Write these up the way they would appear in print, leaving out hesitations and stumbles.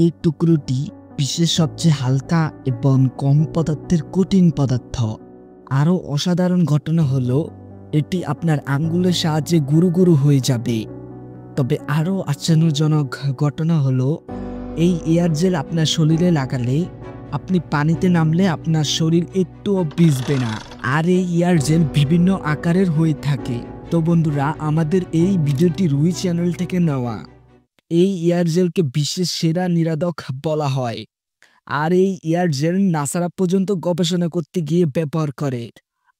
এই টুকরোটি বিশ্বের সবচেয়ে হালকা এবং কম পদার্থের কঠিন পদার্থ। আরও অসাধারণ ঘটনা হলো এটি আপনার আঙ্গুলের সাহায্যে গুরু গুরু হয়ে যাবে। তবে আরও আশ্চর্যজনক ঘটনা হলো এই এয়ার জেল আপনার শরীরে লাগালে আপনি পানিতে নামলে আপনার শরীর একটুও ভিজবে না। আর এই এয়ার জেল বিভিন্ন আকারের হয়ে থাকে। তো বন্ধুরা, আমাদের এই ভিডিওটি রুই চ্যানেল থেকে নেওয়া। এই এয়ার জেলকে বিশ্বের সেরা নিরাপদ বলা হয়। আর এই এয়ার জেল নাসারা পর্যন্ত গবেষণা করতে গিয়ে ব্যবহার করে।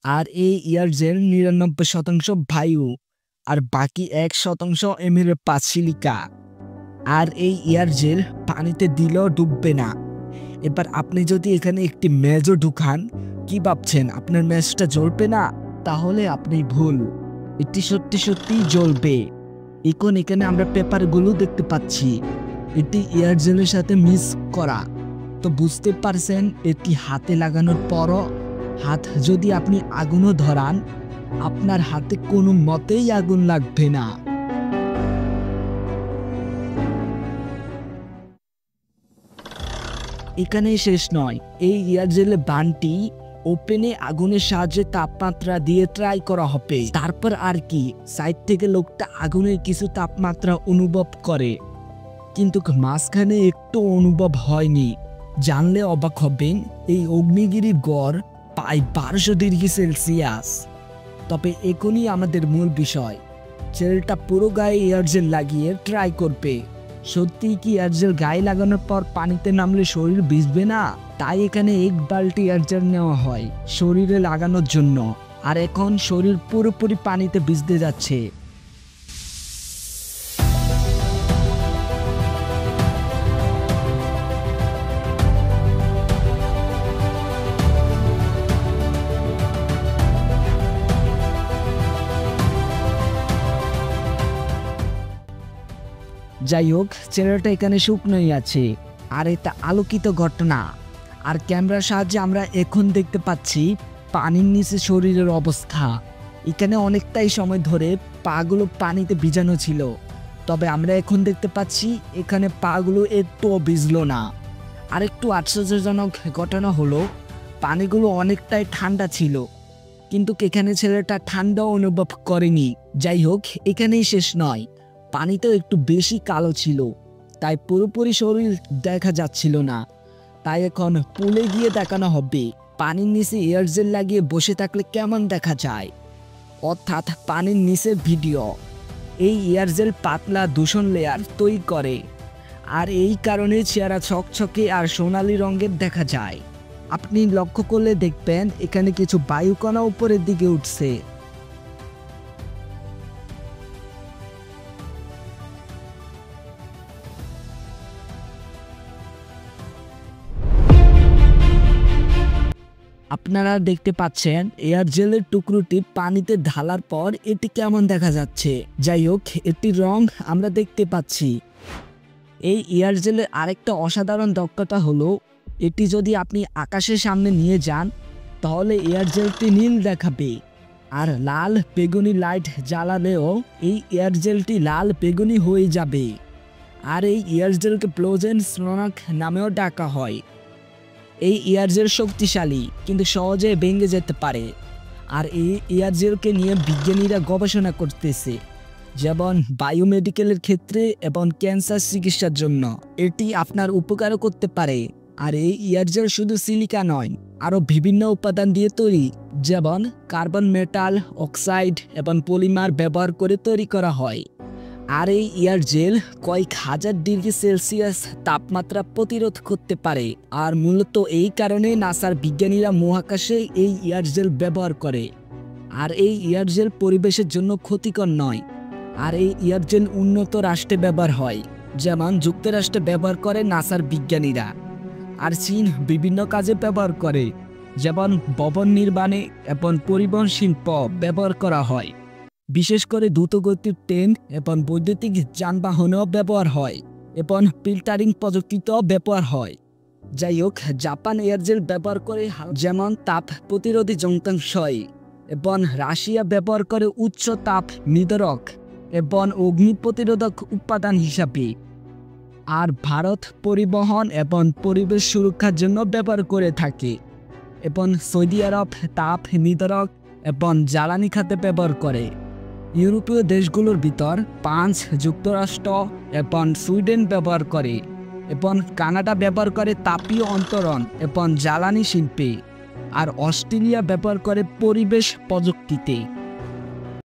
আর এই এয়ার জেল 99% বায়ু আর বাকি 1% এমিরের সিলিকা। আর এই এয়ার জেল পানিতে দিলেও ডুববে না। এবার আপনি যদি এখানে একটি মেজও ঢুকান, কি ভাবছেন আপনার মেজটা জ্বলবে না? তাহলে আপনি ভুল, এটি সত্যি সত্যি জ্বলবে। এখন এখানে আমরা পেপারগুলো দেখতে পাচ্ছি, এটি এয়ার জেলের সাথে মিক্স করা। তো বুঝতে পারছেন, এটি হাতে লাগানোর পরও হাত যদি আপনি আগুনও ধরান, আপনার হাতে কোনো মতেই আগুন লাগবে না। এখানেই শেষ নয়, এই এয়ার জেলের বানটি ওপেনে আগুনের সাহায্যে তাপমাত্রা দিয়ে ট্রাই করা হবে। তারপর আর কি, সাইড থেকে লোকটা আগুনের কিছু তাপমাত্রা অনুভব করে, কিন্তু মাঝখানে একটু অনুভব হয়নি। জানলে অবাক হবেন, এই অগ্নিগিরির গড় প্রায় 1200 ডিগ্রি সেলসিয়াস। তবে এখনই আমাদের মূল বিষয়, ছেলেটা পুরো গায়ে এয়ার জেল লাগিয়ে ট্রাই করবে। সত্যি কি এয়ার জেল গায়ে লাগানোর পর পানিতে নামলে শরীর ভিজবে না? তাই এখানে 1 বালতি এয়ার জেল নেওয়া হয় শরীরে লাগানোর জন্য। আর এখন শরীর পুরোপুরি পানিতে ভিজতে যাচ্ছে। যাই হোক, ছেলেটা এখানে শুকনোই আছে। আর এটা আলোকিত ঘটনা। আর ক্যামেরার সাহায্যে আমরা এখন দেখতে পাচ্ছি পানির নিচে শরীরের অবস্থা। এখানে অনেকটাই সময় ধরে পাগুলো পানিতে ভিজানো ছিল, তবে আমরা এখন দেখতে পাচ্ছি এখানে পাগুলো একটুও ভিজলো না। আর একটু আশ্চর্যজনক ঘটনা হলো, পানিগুলো অনেকটাই ঠান্ডা ছিল, কিন্তু এখানে ছেলেটা ঠান্ডাও অনুভব করেনি। যাই হোক, এখানেই শেষ নয়, পানিতেও একটু বেশি কালো ছিল, তাই পুরোপুরি শরীর দেখা যাচ্ছিল না। তাই এখন পুলে গিয়ে দেখানো হবে পানির নিচে এয়ার জেল লাগিয়ে বসে থাকলে কেমন দেখা যায়, অর্থাৎ পানির নিচের ভিডিও। এই এয়ার জেল পাতলা দূষণ লেয়ার তৈরি করে, আর এই কারণে চেহারা ছকছকে আর সোনালি রঙের দেখা যায়। আপনি লক্ষ্য করলে দেখবেন এখানে কিছু বায়ুকণা উপরের দিকে উঠছে। আপনারা দেখতে পাচ্ছেন এয়ার জেলের টুকরোটি পানিতে ঢালার পর এটি কেমন দেখা যাচ্ছে। যাই হোক, এটির রং আমরা দেখতে পাচ্ছি। এই এয়ার জেলের আরেকটা অসাধারণ দক্ষতা হলো, এটি যদি আপনি আকাশের সামনে নিয়ে যান তাহলে এয়ার জেলটি নীল দেখাবে। আর লাল বেগুনি লাইট জ্বালালেও এই এয়ার জেলটি লাল বেগুনি হয়ে যাবে। আর এই এয়ার জেলকে ফ্রোজেন স্নোক নামেও ডাকা হয়। এই এয়ার জেল শক্তিশালী, কিন্তু সহজে ভেঙে যেতে পারে। আর এই এয়ার জেলকে নিয়ে বিজ্ঞানীরা গবেষণা করতেছে, যেমন বায়োমেডিকেলের ক্ষেত্রে এবং ক্যান্সার চিকিৎসার জন্য এটি আপনার উপকারও করতে পারে। আর এই এয়ার জেল শুধু সিলিকা নয়, আরও বিভিন্ন উপাদান দিয়ে তৈরি, যেমন কার্বন, মেটাল, অক্সাইড এবং পলিমার ব্যবহার করে তৈরি করা হয়। আর এই এয়ার জেল কয়েক হাজার ডিগ্রি সেলসিয়াস তাপমাত্রা প্রতিরোধ করতে পারে। আর মূলত এই কারণে নাসার বিজ্ঞানীরা মহাকাশে এই এয়ার জেল ব্যবহার করে। আর এই এয়ার জেল পরিবেশের জন্য ক্ষতিকর নয়। আর এই এয়ার জেল উন্নত রাষ্ট্রে ব্যবহার হয়, যেমন যুক্তরাষ্ট্রে ব্যবহার করে নাসার বিজ্ঞানীরা। আর চীন বিভিন্ন কাজে ব্যবহার করে, যেমন ভবন নির্মাণে এবং পরিবহন শিল্প ব্যবহার করা হয়। বিশেষ করে দ্রুতগতির ট্রেন এবং বৈদ্যুতিক যানবাহনেও ব্যবহার হয়, এবং ফিল্টারিং প্রযুক্তিতেও ব্যবহার হয়। যাই হোক, জাপান এয়ার জেল ব্যবহার করে যেমন তাপ প্রতিরোধী যন্ত্রাংশই, এবং রাশিয়া ব্যবহার করে উচ্চ তাপ নির্ধারক এবং অগ্নি প্রতিরোধক উপাদান হিসাবে। আর ভারত পরিবহন এবং পরিবেশ সুরক্ষার জন্য ব্যবহার করে থাকে। এবং সৌদি আরব তাপ নির্ধারক এবং জ্বালানি খাতে ব্যবহার করে। ইউরোপীয় দেশগুলোর ভিতর ফ্রান্স, যুক্তরাষ্ট্র এবং সুইডেন ব্যবহার করে এবং কানাডা ব্যবহার করে তাপীয় অন্তরণ এবং জ্বালানি শিল্পে। আর অস্ট্রেলিয়া ব্যবহার করে পরিবেশ প্রযুক্তিতে।